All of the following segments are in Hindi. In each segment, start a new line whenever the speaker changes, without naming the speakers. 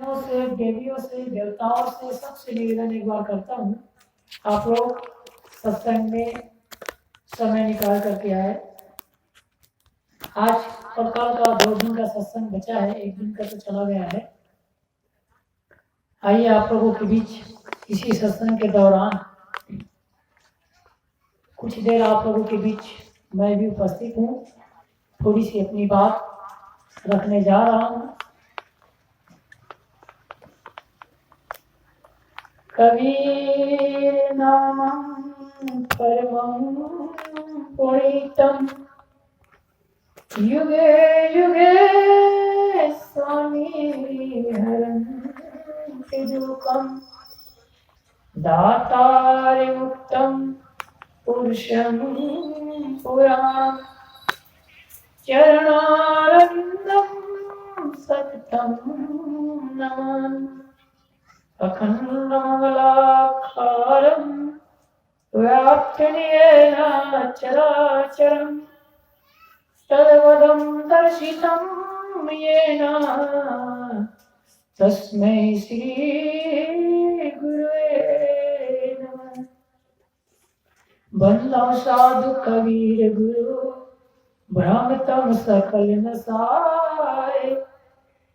से, देवियों से, देवताओं से, सबसे निवेदन एक बार करता हूँ, आप लोग सत्संग में समय निकाल करके आए। आज और कल का 2 दिन का सत्संग बचा है, 1 दिन का तो चला गया है। आइए आप लोगों के बीच इसी सत्संग के दौरान कुछ देर आप लोगों के बीच मैं भी उपस्थित हूँ, थोड़ी सी अपनी बात रखने जा रहा हूँ। कबीर नामं परमं पुनीतम् युगे युगे स्वामी हरन्ति दुःखम् दातारि मुक्तं पुरुषं पुराणं चरणारविन्दं सततं नमामि। अखण्डमङ्गलाकारं व्याप्तनियेन चराचरं तद्पदं दर्शितं येन तस्मै श्रीगुरुवे नमः। बन्दं साधु कबीर गुरु भ्रामतं सकल नसाय,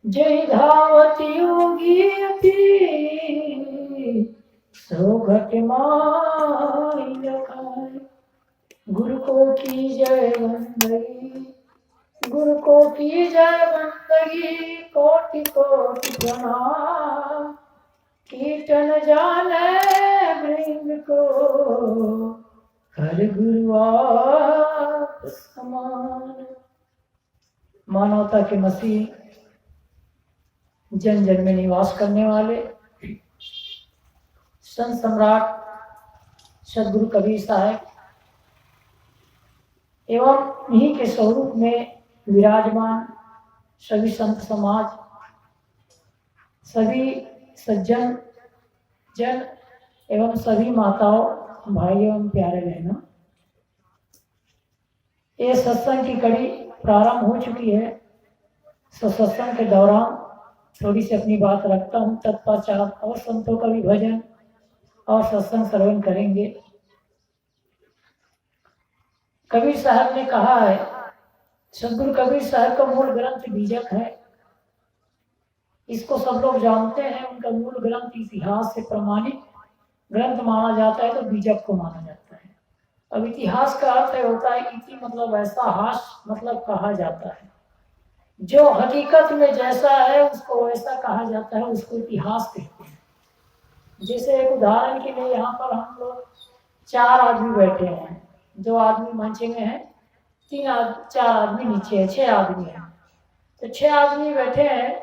जय धावति योगी अति सो घट माई न खाए। गुरु को की जय बंदगी, गुरु को की जय बंदगी, कोटि कोटि प्रणाम। कीर्तन जाने भृंग को हर गुरु आप समान। मानवता के मसीह, जन जन में निवास करने वाले संत सम्राट सदगुरु कबीर साहब एवं इन्हीं के स्वरूप में विराजमान सभी संत समाज, सभी सज्जन जन एवं सभी माताओं, भाई एवं प्यारे बहनों, ये सत्संग की कड़ी प्रारंभ हो चुकी है। सत्संग के दौरान थोड़ी सी अपनी बात रखता हूँ, तत्पश्चात और संतों का भी भजन और सत्संग श्रवण करेंगे। कबीर साहब ने कहा है, सदगुरु कबीर साहब का मूल ग्रंथ बीजक है, इसको सब लोग जानते हैं। उनका मूल ग्रंथ इतिहास से प्रमाणित ग्रंथ माना जाता है तो बीजक को माना जाता है। अब इतिहास का अर्थ होता है इति मतलब ऐसा, हास मतलब कहा जाता है। जो हकीकत में जैसा है उसको वैसा कहा जाता है, उसको इतिहास कहते हैं। जैसे एक उदाहरण के लिए यहाँ पर हम लोग 4 आदमी बैठे हैं, 2 आदमी मंच में हैं, 4 आदमी नीचे है, 6 आदमी हैं। तो 6 आदमी बैठे हैं,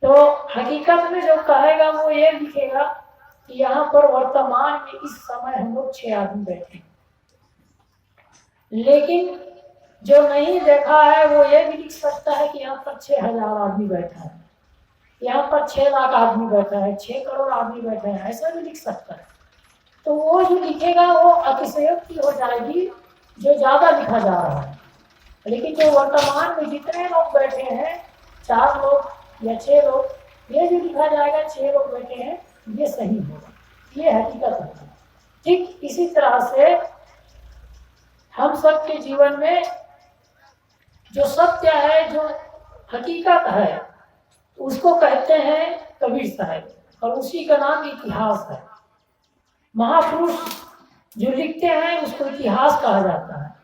तो हकीकत में जो कहेगा वो ये लिखेगा कि यहाँ पर वर्तमान में इस समय हम लोग 6 आदमी बैठे हैं। लेकिन जो नहीं देखा है वो ये भी लिख सकता है कि यहाँ पर 6000 आदमी बैठा है, यहाँ पर 6 लाख आदमी बैठा है, 6 करोड़ आदमी बैठे हैं, ऐसा भी लिख सकता है। तो वो जो लिखेगा वो अतिशयोक्ति हो जाएगी, जो ज्यादा लिखा जा रहा है। लेकिन जो वर्तमान में जितने लोग बैठे हैं, 4 लोग या 6 लोग, ये जो लिखा जाएगा 6 लोग बैठे हैं, ये सही होगा, ये हकीकत है। ठीक इसी तरह से हम सब के जीवन में जो सत्य है, जो हकीकत है, उसको कहते हैं कबीर साहब, और उसी का नाम इतिहास है। महापुरुष जो लिखते हैं उसको इतिहास कहा जाता है,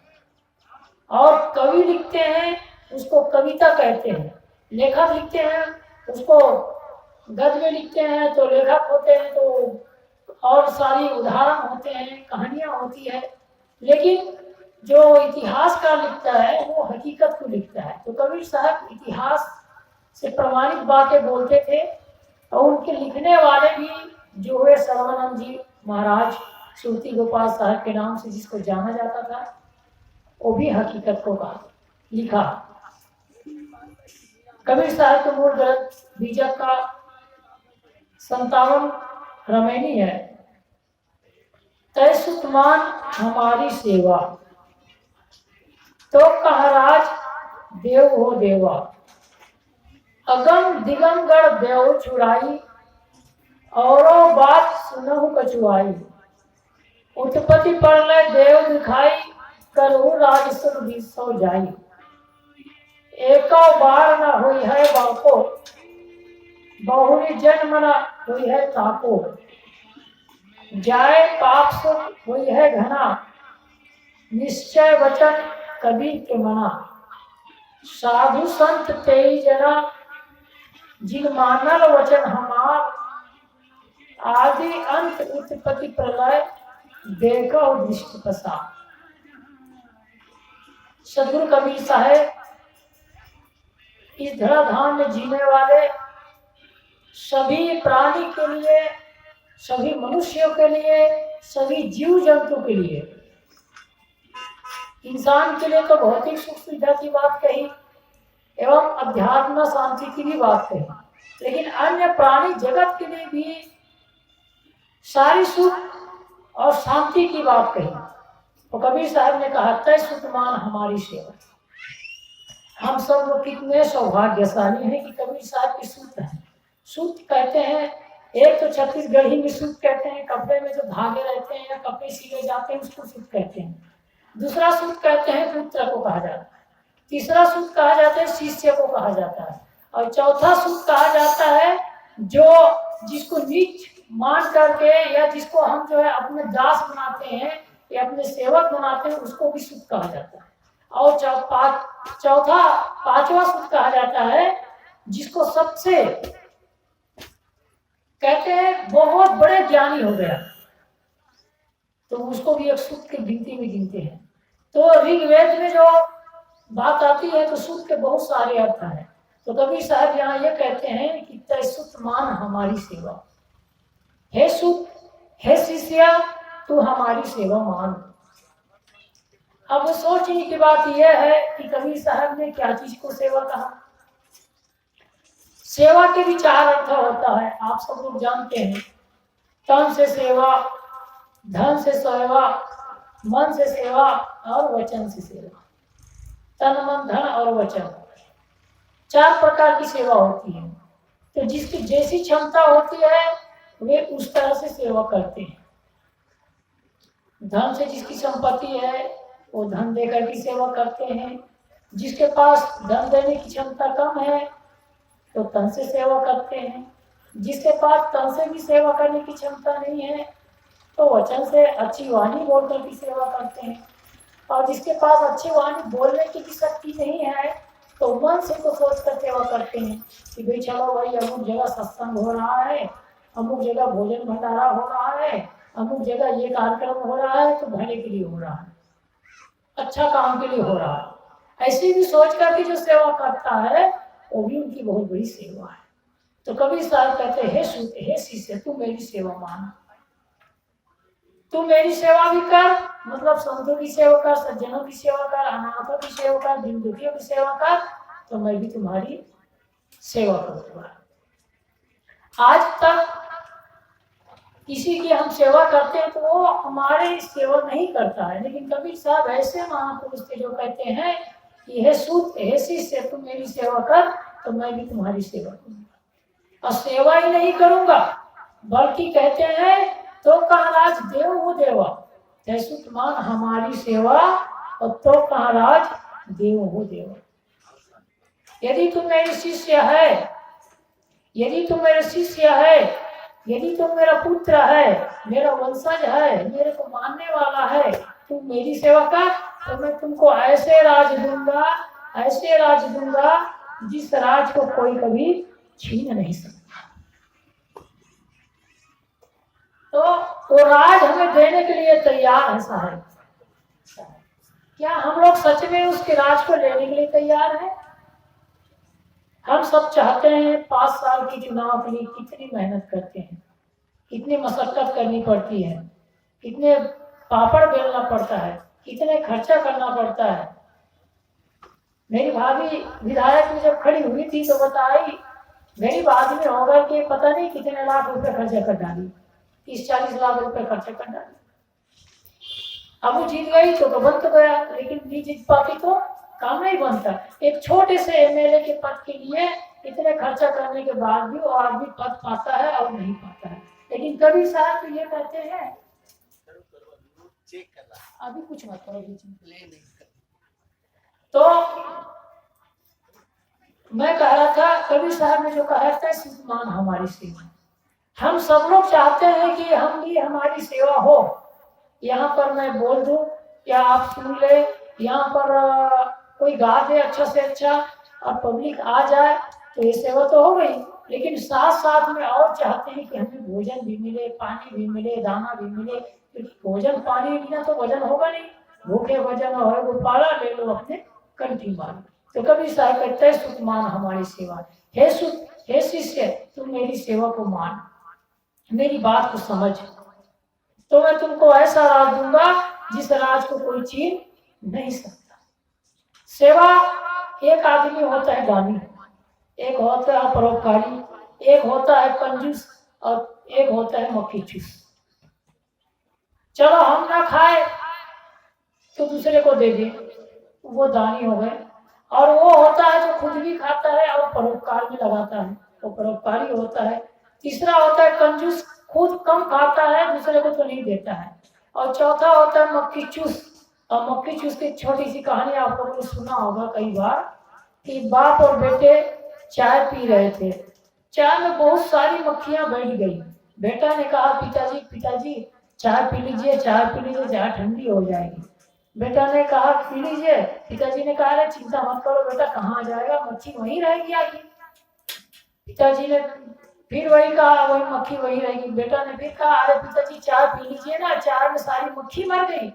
और कवि लिखते हैं उसको कविता कहते हैं। लेखक लिखते हैं उसको, गद्य लिखते हैं तो लेखक होते हैं, तो और सारी उदाहरण होते हैं, कहानियां होती है। लेकिन जो इतिहास का लिखता है वो हकीकत को लिखता है। तो कबीर साहब इतिहास से प्रमाणित बातें बोलते थे, और उनके लिखने वाले भी जो हुए सर्वानंद जी महाराज, श्रुति गोपाल साहब के नाम से जिसको जाना जाता था, वो भी हकीकत को कहा लिखा। कबीर साहब के मूल ग्रंथ बीजक का 57 रमैनी है। तैसुतमान हमारी सेवा, तो कह राज देव हो देवा, अगम दिगम गढ़ देव चुराई, औरों बात सुनहु कछुआई। उत्पत्ति प्रलय देव दिखाई, करहु राज सुर भी सो जाई। एको बार न हुई है बाको, बहुरी जन्म न हुई है ताको। जाए पाप सुख हुई है घना, निश्चय वचन कबीर के मना। साधु संत तेई जना, जिन मानल वचन हमार। आदि अंत उत्पत्ति प्रलय, देखो दृष्टि पसार। सदगुरु कबीर साहब इस धराधाम में जीने वाले सभी प्राणी के लिए, सभी मनुष्यों के लिए, सभी जीव जंतु के लिए, इंसान के लिए तो भौतिक सुख सुविधा की बात कही एवं अध्यात्म शांति की भी बात कही, लेकिन अन्य प्राणी जगत के लिए भी सारी सुख और शांति की बात कही। तो कबीर साहब ने कहा, तय सुतमान हमारी सेवा। हम सब लोग कितने सौभाग्यशाली हैं कि कबीर साहब की सूत है। सूत कहते हैं, एक तो छत्तीसगढ़ी में सूत कहते हैं, कपड़े में जो धागे रहते हैं या कपड़े सिले जाते हैं उसको सूत कहते हैं। दूसरा सूत कहते हैं पुत्र को कहा जाता है। तीसरा सूत कहा जाता है शिष्य को कहा जाता है। और चौथा सूत कहा जाता है जो जिसको नीच मान करके या जिसको हम जो है अपने दास बनाते हैं या अपने सेवक बनाते हैं उसको भी सूत कहा जाता है। और पांचवा सूत कहा जाता है जिसको सबसे कहते हैं बहुत बड़े ज्ञानी हो गया, तो उसको भी एक सूत की गिनती में गिनते हैं। तो ऋग्वेद में जो बात आती है तो सूत के बहुत सारे अर्थ हैं। तो कबीर साहब यहाँ ये कहते हैं कि तय सूत मान हमारी सेवा। हे सूत, हे शिष्य, तू हमारी सेवा मान। अब सोचने की बात यह है कि कबीर साहब ने क्या चीज को सेवा कहा। सेवा के भी चार अर्थ होता है, आप सब लोग जानते हैं। तन से सेवा, धन से सेवा, मन से सेवा और वचन से सेवा। तन मन धन और वचन, चार प्रकार की सेवा होती है। तो जिसकी जैसी क्षमता होती है वे उस तरह से सेवा करते हैं। धन से जिसकी संपत्ति है वो धन देकर की सेवा करते हैं। जिसके पास धन देने की क्षमता कम है तो तन से सेवा करते हैं। जिसके पास तन से भी सेवा करने की क्षमता नहीं है तो वचन से अच्छी वाणी बोलकर की सेवा करते हैं। और जिसके पास अच्छी वाणी बोलने की भी शक्ति नहीं है तो मन से तो सोच कर सेवा करते हैं कि भाई चलो भाई अमुक जगह सत्संग हो रहा है, अमुक जगह भोजन भंडारा हो रहा है, अमुक जगह ये कार्यक्रम हो रहा है तो भले के लिए हो रहा है, अच्छा काम के लिए हो रहा है। ऐसी भी सोच करके जो सेवा करता है वो भी उनकी बहुत बड़ी सेवा है। तो कबीर साहब कहते हैं, हे शिष्य, तू मेरी सेवा मान। तू मेरी सेवा भी कर, मतलब संतों की सेवा कर, सज्जनों की सेवा कर, अनाथों की सेवा कर, दीन दुखियों की सेवा कर, तो मैं भी तुम्हारी सेवा करूंगा। आज तक किसी की हम सेवा करते हैं तो वो हमारे सेवा नहीं करता है, लेकिन कबीर साहब ऐसे महापुरुष थे जो कहते हैं कि हे सूत, हे शिष्य, तुम मेरी सेवा कर तो मैं भी तुम्हारी सेवा करूंगा। और सेवा ही नहीं करूंगा बल्कि कहते हैं तो कहाँ राज देव हो देवा, जैसे मान हमारी सेवा और तो कहाँ राज देव हो देवा। यदि तुम मेरी शिष्य है, यदि तुम मेरे शिष्य है, यदि तुम मेरा पुत्र है, मेरा वंशज है, मेरे को मानने वाला है, तुम मेरी सेवा कर तो मैं तुमको ऐसे राज दूंगा, ऐसे राज दूंगा जिस राज को कोई कभी छीन नहीं सकता। तो वो राज हमें देने के लिए तैयार है साहब। क्या हम लोग सच में उसके राज को लेने के लिए तैयार हैं? हम सब चाहते हैं 5 साल की चुनाव के लिए कितनी मेहनत करते हैं, कितनी मशक्कत करनी पड़ती है, कितने पापड़ बेलना पड़ता है, कितने खर्चा करना पड़ता है। मेरी भाभी विधायक में जब खड़ी हुई थी तो बताई, गरीब आदमी होगा कि पता नहीं कितने लाख रुपए खर्चा कर डाली, 30-40 लाख रुपए खर्चा कर डाली। अब वो जीत गई तो बन तो गया, लेकिन नहीं जीत पाती तो काम नहीं बनता। एक छोटे से एमएलए के पद के लिए इतने खर्चा करने के बाद भी वो आदमी पद पाता है और नहीं पाता है। लेकिन कभी साहब तो ये कहते हैं, अभी कुछ मत करो बीच में। तो मैं कह रहा था, कबीर साहब ने जो कहा था, सुतमान हमारी सेवा। हम सब लोग चाहते हैं कि हम भी हमारी सेवा हो। यहाँ पर मैं बोल दूं, क्या आप सुन ले, यहाँ पर कोई गा दे अच्छा से अच्छा और पब्लिक आ जाए तो ये सेवा तो हो गई। लेकिन साथ साथ में और चाहते हैं कि हमें भोजन भी मिले, पानी भी मिले, दाना भी मिले, क्योंकि भोजन पानी बिना तो वजन होगा नहीं। भूखे वजन हो गोपाला ले लो अपने कंठी मार। तो कभी साहब कहते हैं, सुत मान हमारी सेवा। हे सुत, हे शिष्य, तुम मेरी सेवा को मान, मेरी बात को समझ, तो मैं तुमको ऐसा राज दूंगा जिस राज को कोई छीन नहीं सकता। सेवा, एक आदमी होता है दानी, एक होता है परोपकारी, एक होता है कंजूस और एक होता है मक्खी चूस। चलो हम ना खाए तो दूसरे को दे दे, वो दानी हो गए। और वो होता है जो खुद भी खाता है और परोपकार में लगाता है, वो परोपकारी होता है। तीसरा होता है कंजूस, खुद कम खाता है, दूसरे को तो नहीं देता है। और चौथा होता है मक्खी चूस। और मक्खी चूस की छोटी सी कहानी आप लोगों ने सुना होगा कई बार, कि बाप और बेटे चाय पी रहे थे, चाय में बहुत सारी मक्खियां बैठ गई। बेटा ने कहा, पिताजी पिताजी चाय पी लीजिए, चाय पी लीजिए, चाय ठंडी हो जाएगी। बेटा ने कहा पी लीजिए। पिताजी ने कहा, अरे चिंता मत करो बेटा, कहाँ जाएगा, मक्खी वहीं रहेगी आगे। पिताजी ने फिर वही कहा, वही मक्खी वही रहेगी। बेटा ने फिर कहा, अरे पिताजी चाय पी लीजिए ना, चाय में सारी मक्खी मर गई।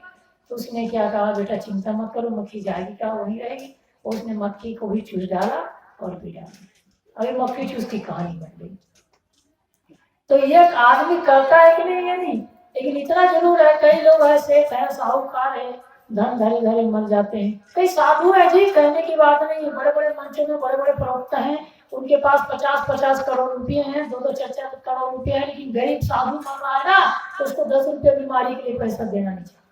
तो उसने क्या कहा, बेटा चिंता मत करो, मक्खी जाएगी क्या, वहीं रहेगी। उसने मक्खी को भी चूस डाला और पी डाला। अभी मक्खी चूस की कहानी बन गई। तो ये आदमी करता है कि नहीं, ये नहीं, लेकिन इतना जरूर है, कई लोग ऐसे हैं, साहूकार है, धन धरे धरे मर जाते हैं। कई साधु है जी, कहने की बात नहीं है, बड़े बड़े मंचों में बड़े बड़े प्रवक्ता हैं, उनके पास 50-50 करोड़ रुपए हैं, 2-4 करोड़ रुपए हैं, लेकिन गरीब साधु मर रहा है ना, तो उसको 10 रुपए बीमारी के लिए पैसा देना नहीं चाहिए।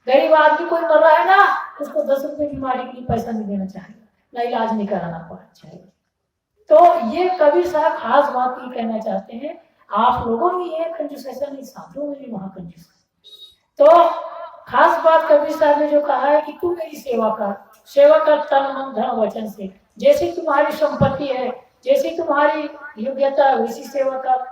गरीब आदमी कोई मर रहा है ना, उसको 10 रुपए बीमारी के लिए पैसा नहीं देना चाहिए, ना इलाज नहीं कराना पड़ा चाहिए। तो ये कबीर साहब खास बात ये कहना चाहते हैं, आप लोगों में ये कंजूस ऐसा नहीं, साधुओं में भी वहां कंजूस। तो खास बात कबीर साहब ने जो कहा है कि तू मेरी सेवा कर, सेवा कर तन मन धन वचन से। जैसी तुम्हारी संपत्ति है, जैसी तुम्हारी योग्यता है, वैसी सेवा कर।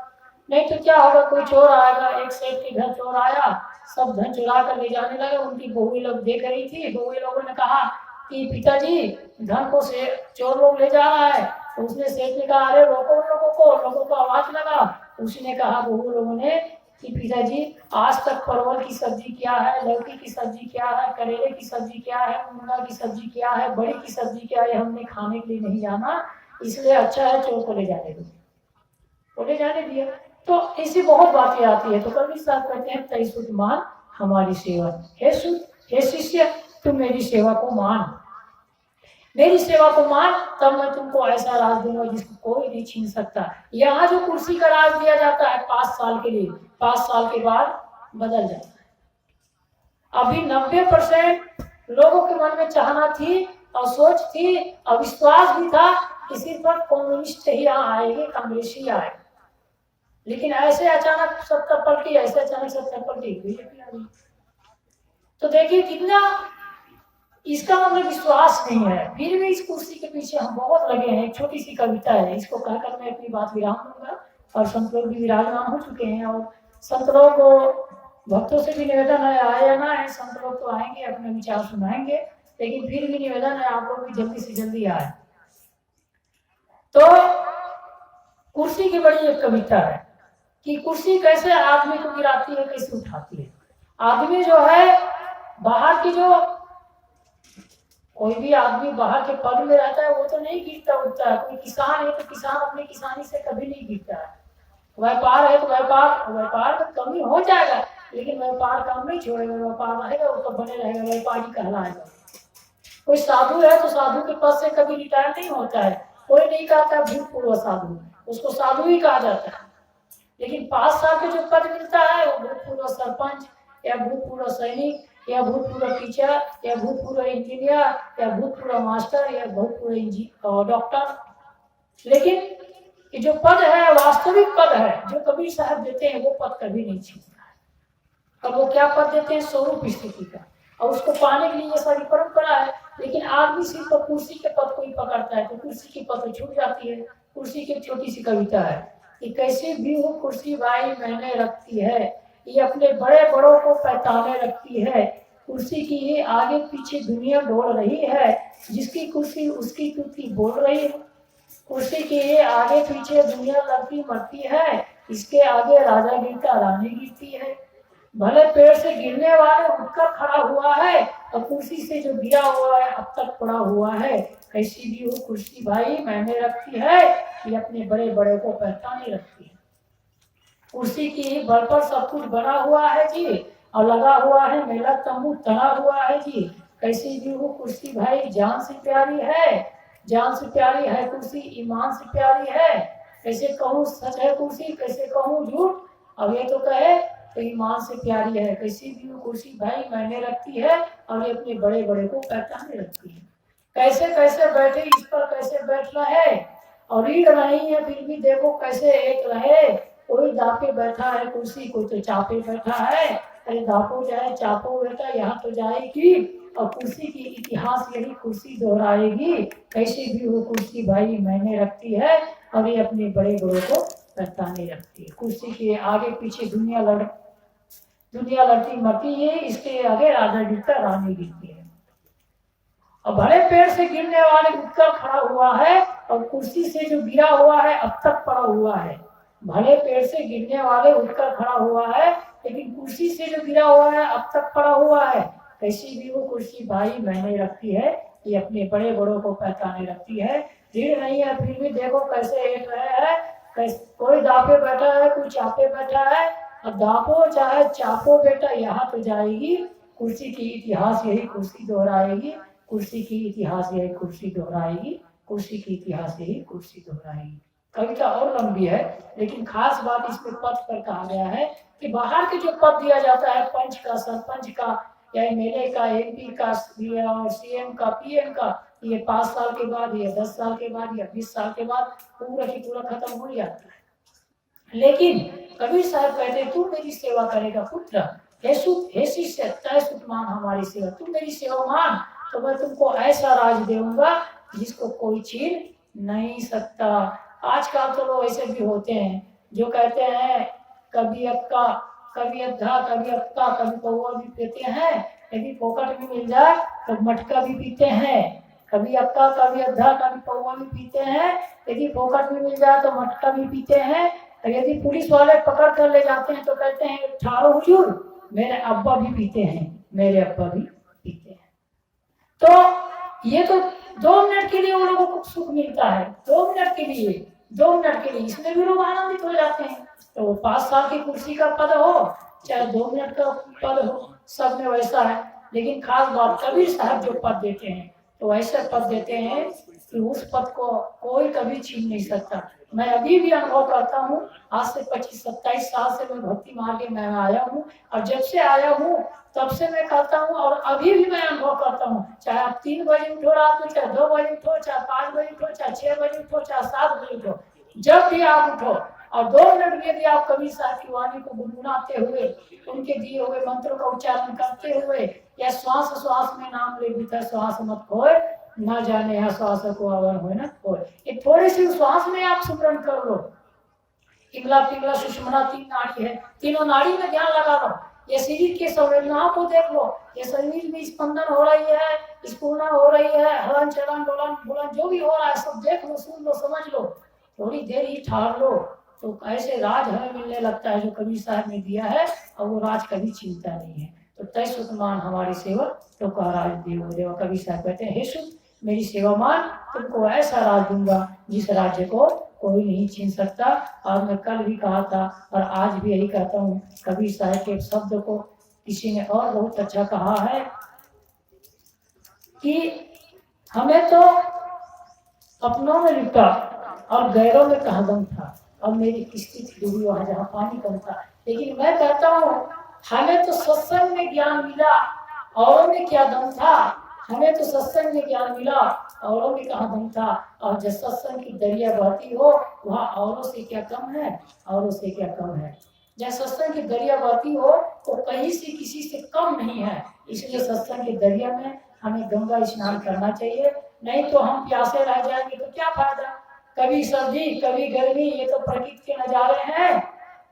नहीं तो क्या होगा, कोई चोर आएगा, एक सेठ के घर चोर आया, सब धन चुरा कर ले जाने लगे। उनकी बहू लोग देख रही थी, बहू लोगों ने कहा कि पिताजी धन को से चोर लोग ले जा रहा है। तो उसने सेठ ने कहा, अरे रोको लोगों को आवाज लगा। उसने कहा बहू लोगों ने कि पिताजी आज तक परवल की सब्जी क्या है, लौकी की सब्जी क्या है, करेले की सब्जी क्या है, मूंगा की सब्जी क्या है, बड़ी की सब्जी क्या है, हमने खाने के लिए नहीं जाना, इसलिए अच्छा है चोर को ले जाने दो, तो ले जाने दिया। तो ऐसी बहुत बातें आती है। तो कबीर साहब कहते हैं, तई सुत मान हमारी सेवा। हे सुत, हे शिष्य, तुम मेरी सेवा को मान, मेरी सेवा को मान, तब मैं तुमको ऐसा राज दूंगा जिसको कोई नहीं छीन सकता। यहाँ जो कुर्सी का राज दिया जाता है 5 साल के लिए, 5 साल के बाद बदल जाता है। अभी 90% लोगों के मन में चाहना थी और सोच थी और विश्वास भी था कि सिर्फ कम्युनिस्ट ही यहाँ आएंगे, कांग्रेस ही आएगा। लेकिन ऐसे अचानक सत्ता पलटी, ऐसे अचानक सत्ता पलटी, बीजेपी आ गई। तो देखिए कितना इसका मतलब विश्वास नहीं है, फिर भी इस कुर्सी के पीछे हम बहुत लगे हैं। एक छोटी सी कविता है, इसको कहकर मैं अपनी बात विराम दूंगा। और संत लोग भी विराजमान हो चुके हैं, और संत लोग को भक्तों से भी निवेदन है, आए या ना आए, संत लोग तो आएंगे, अपने विचार सुनाएंगे, लेकिन फिर भी निवेदन है आप लोग भी जल्दी से जल्दी आए। तो कुर्सी की बड़ी एक कविता है कि कुर्सी कैसे आदमी को गिराती है, कैसे उठाती है। आदमी जो है बाहर की, जो कोई भी आदमी बाहर के पद में रहता है वो तो नहीं गिरता उठता है। कोई किसान है तो किसान अपनी किसानी से कभी नहीं गिरता है। व्यापार है तो व्यापार में कमी हो जाएगा, लेकिन व्यापार काम नहीं छोड़ेगा, व्यापार रहेगा वो तो बने रहेगा, व्यापारी कहलाएगा। कोई साधु है तो साधु के पद से कभी रिटायर नहीं होता है। कोई नहीं कहता भूतपूर्व साधु, उसको साधु ही कहा जाता है। लेकिन 5 साल के जो पद मिलता है वो भूतपूर्व सरपंच या भूतपूर्व सैनिक या भूतपूर्व टीचर या भूतपूर्व इंजीनियर या भूतपूर्व मास्टर या भूतपूर्व डॉक्टर, लेकिन ये जो पद है वास्तविक पद है, जो कबीर साहब देते हैं वो पद कभी नहीं छीनता है। और वो क्या पद देते हैं? स्वरूप स्थिति का। और उसको पाने के लिए ये सारी परंपरा है। लेकिन आदमी सिर्फ कुर्सी के पद को ही पकड़ता है, तो कुर्सी की पद छूट जाती है। कुर्सी की एक छोटी सी कविता है कि कैसे भी हो कुर्सी भाई मैंने रखती है, ये अपने बड़े बड़ों को पहचाने रखती है। कुर्सी की ये आगे पीछे दुनिया दौड़ रही है, जिसकी कुर्सी उसकी तुति बोल रही है। कुर्सी के ये आगे पीछे दुनिया लड़ती मरती है, इसके आगे राजा गिरता रानी गिरती है। भले पेड़ से गिरने वाले उठकर खड़ा हुआ है, और कुर्सी से जो गिरा हुआ है अब तक पड़ा हुआ है। कैसी भी हो कुर्सी भाई मैंने रखती है, ये अपने बड़े बड़े को पहचाने रखती है। कुर्सी की बल पर सब कुछ बना हुआ है जी, और लगा हुआ है मेला तंबू तना हुआ है जी। कैसी भी हो कुर्सी भाई जान से प्यारी है, जान से प्यारी है कुर्सी ईमान से प्यारी है। कैसे कहूँ सच है कुर्सी, कैसे कहूँ झूठ, अब ये तो कहे तो ईमान से प्यारी है। कैसी भी हो कुर्सी भाई मैंने रखती है, और ये अपने बड़े बड़े को पहचाने रखती है। कैसे कैसे बैठे इस पर कैसे बैठ रहे, और रीढ़ नहीं है फिर भी देखो कैसे एक रहे। कोई दापे बैठा है कुर्सी, कोई तो चापे बैठा है। अरे दापो जाए चापो बेटा यहाँ तो जाएगी, और कुर्सी की इतिहास यही कुर्सी दोहराएगी। कैसी भी हो कुर्सी भाई मैंने रखती है, और ये अपने बड़े बड़ों को पहचाने रखती है। कुर्सी के आगे पीछे दुनिया लड़ती मरती है, इसके आगे राजा गिरता रानी गिरती है। और बड़े पेड़ से गिरने वाले उठकर खड़ा हुआ है, और कुर्सी से जो गिरा हुआ है अब तक पड़ा हुआ है। भले पेड़ से गिरने वाले उठकर खड़ा हुआ है, लेकिन कुर्सी से जो गिरा हुआ है अब तक पड़ा हुआ है। कैसी भी वो कुर्सी भाई मैंने रखती है, ये अपने बड़े बड़ों को पहचाने रखती है। रीढ़ नहीं है फिर भी देखो कैसे एक रहे है। कोई दापे बैठा है, कोई चापे बैठा है। अब दापो चाहे चापो बेटा यहाँ तो जाएगी। कुर्सी की इतिहास यही कुर्सी दोहराएगी, कुर्सी की इतिहास यही कुर्सी दोहराएगी, कुर्सी की इतिहास यही कुर्सी दोहराएगी। कविता और लंबी है, लेकिन खास बात इसमें पद पर कहा गया है कि बाहर के जो पद दिया जाता है पंच का, सरपंच का, या एमएलए का, एमपी का, और सीएम का, पीएम का, ये 5 साल के बाद, ये 10 साल के बाद, या 20 साल के बाद पूरा की पूरा खत्म हो जाता है। लेकिन कबीर साहब कहते तू मेरी सेवा करेगा पुत्र, हे शिष्य तय सुत मान हमारी सेवा, तू मेरी सेवा मान तो मैं तुमको ऐसा राज दूंगा जिसको कोई छीन नहीं सकता। आजकल तो लोग ऐसे भी होते हैं जो कहते हैं कभी अक्का कभी अद्धा कभी अक्का कभी पौवा भी पीते हैं, यदि पोकट में मिल जाए तो मटका भी पीते हैं। कभी अक्का कभी अद्धा कभी पौवा भी पीते हैं, यदि पोकट में मिल जाए तो मटका भी पीते हैं। यदि पुलिस वाले पकड़ कर ले जाते हैं तो कहते हैं ठारो हुजूर मेरे अब्बा भी पीते हैं, मेरे अब्बा भी पीते हैं। तो ये तो 2 मिनट के लिए उन लोगों को सुख मिलता है, 2 मिनट के लिए, 2 मिनट के लिए, इसमें भी लोग आनंदित हो जाते हैं। तो 5 साल की कुर्सी का पद हो चाहे 2 मिनट का पद हो, सब में वैसा है। लेकिन खास बात कबीर साहब जो पद देते हैं तो ऐसे पद देते हैं कि उस पद को कोई कभी छीन नहीं सकता। मैं अभी भी अनुभव करता हूँ, आज से 25-27 साल से मैं भक्ति मार्ग में आया हूँ, और जब से आया हूँ तब से मैं करता हूँ, और अभी भी मैं अनुभव करता हूँ। चाहे आप 3 बजे उठो रात में, चाहे 2 बजे उठो, चाहे 5 बजे उठो, चाहे 6 बजे उठो, चाहे 7 बजे उठो, जब भी आप उठो और 2 मिनट के लिए आप कबीर साहब की वाणी को गुनगुनाते हुए, उनके दिए हुए मंत्र का उच्चारण करते हुए, या श्वास श्वास में नाम ले भीतर श्वास मत खोए, ना जाने यहाँ श्वास को आवर हो न खोए। ये थोड़ी सी श्वास में आप सुमरन कर लो। पिंगला पिंगला सुषमना 3 नाड़ी है, तीनों नाड़ी में ध्यान लगा लो। ये शरीर के संवेदनाओं को देख लो, ये शरीर में स्पंदन हो रही है, स्फूर्णा हो रही है, हलन चलन डोलन बुलन जो भी हो रहा है सब देख लो, सुन लो, समझ लो। थोड़ी देर ही ठहर लो तो ऐसे राज हमें मिलने लगता है जो कबीर साहब ने दिया है, और वो राज कभी चिंता नहीं है। तो तय सुतमान हमारी सेवा तो कह राज देव देव। कबीर साहब कहते हैं हे सुत मेरी सेवा मान, तुमको ऐसा राज दूंगा जिस राज्य को कोई नहीं छीन सकता। और मैं कल भी कहा था और आज भी यही कहता हूँ, कबीर साहब के शब्द को किसी ने और बहुत अच्छा कहा है कि हमें तो अपनों में लिपटा और गैरों में कहाँ दम था, और मेरी किस्ती थी डूबी वहां जहाँ पानी कम था। लेकिन मैं कहता हूँ हमें तो सत्संग में ज्ञान मिला, औरों में क्या दम था। हमें तो सत्संग में ज्ञान मिला, औरों में कहाँ दम था। और जब सत्संग की दरिया बहती हो वहाँ औरों से क्या कम है, औरों से क्या कम है। जब सत्संग की दरिया बहती हो वो कहीं से किसी से कम नहीं है। इसलिए सत्संग की दरिया में हमें गंगा स्नान करना चाहिए, नहीं तो हम प्यासे रह जाएंगे तो क्या फायदा। कभी सर्दी कभी गर्मी, ये तो प्रकृति के नजारे हैं।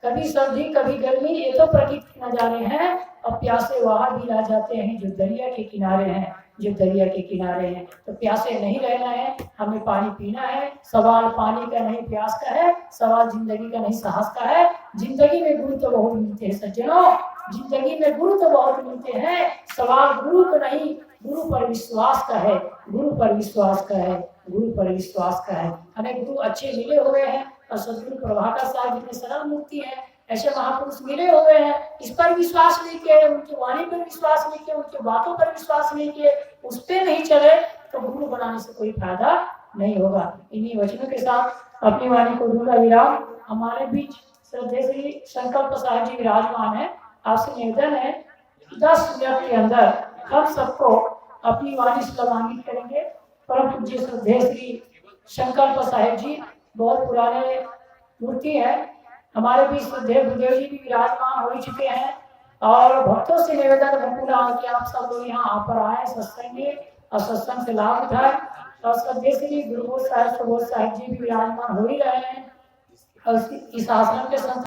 कभी सर्दी कभी गर्मी, ये तो प्रकृति के नजारे हैं। और प्यासे वहां भी रह जाते हैं जो दरिया के किनारे हैं, जो दरिया के किनारे हैं। तो प्यासे नहीं रहना है, हमें पानी पीना है। सवाल पानी का नहीं प्यास का है, सवाल जिंदगी का नहीं साहस का है। जिंदगी में गुरु तो बहुत मिलते हैं सज्जनों, जिंदगी में गुरु तो बहुत मिलते हैं। सवाल गुरु को नहीं, गुरु पर विश्वास का है, गुरु पर विश्वास का है, गुरु पर विश्वास का है। हमें गुरु अच्छे मिले हुए हैं और सदगुरु प्रभाकर साहब जितने सरल मूर्ति हैं, ऐसे महापुरुष मिले हुए हैं। इस पर विश्वास नहीं किए, उनकी वाणी पर विश्वास नहीं किए, उनकी बातों पर विश्वास नहीं किए, उस पर नहीं चले तो गुरु बनाने से कोई फायदा नहीं होगा। इन्हीं वचनों के साथ अपनी वाणी को दूंगा विराम। हमारे बीच श्रद्धेय श्री संकल्प साहब जी विराजमान है। आपसे निवेदन है 10 मिनट के अंदर हम सबको अपनी वाणी से लाभान्वित करेंगे। परम पूज्य श्रद्धेय श्री संकल्प साहेब जी बहुत पुराने मूर्ति है, हमारे बीच श्रद्धेय गुरुदेव जी भी विराजमान हो चुके हैं। और भक्तों से निवेदन भरपूरा कि आप सब लोग यहाँ पर आए सत्संग में और सत्संग से लाभ उठाए। और श्रद्धेय श्री गुरुबोध साहिब सुबोध साहिब जी भी विराजमान हो ही रहे हैं और इस आश्रम के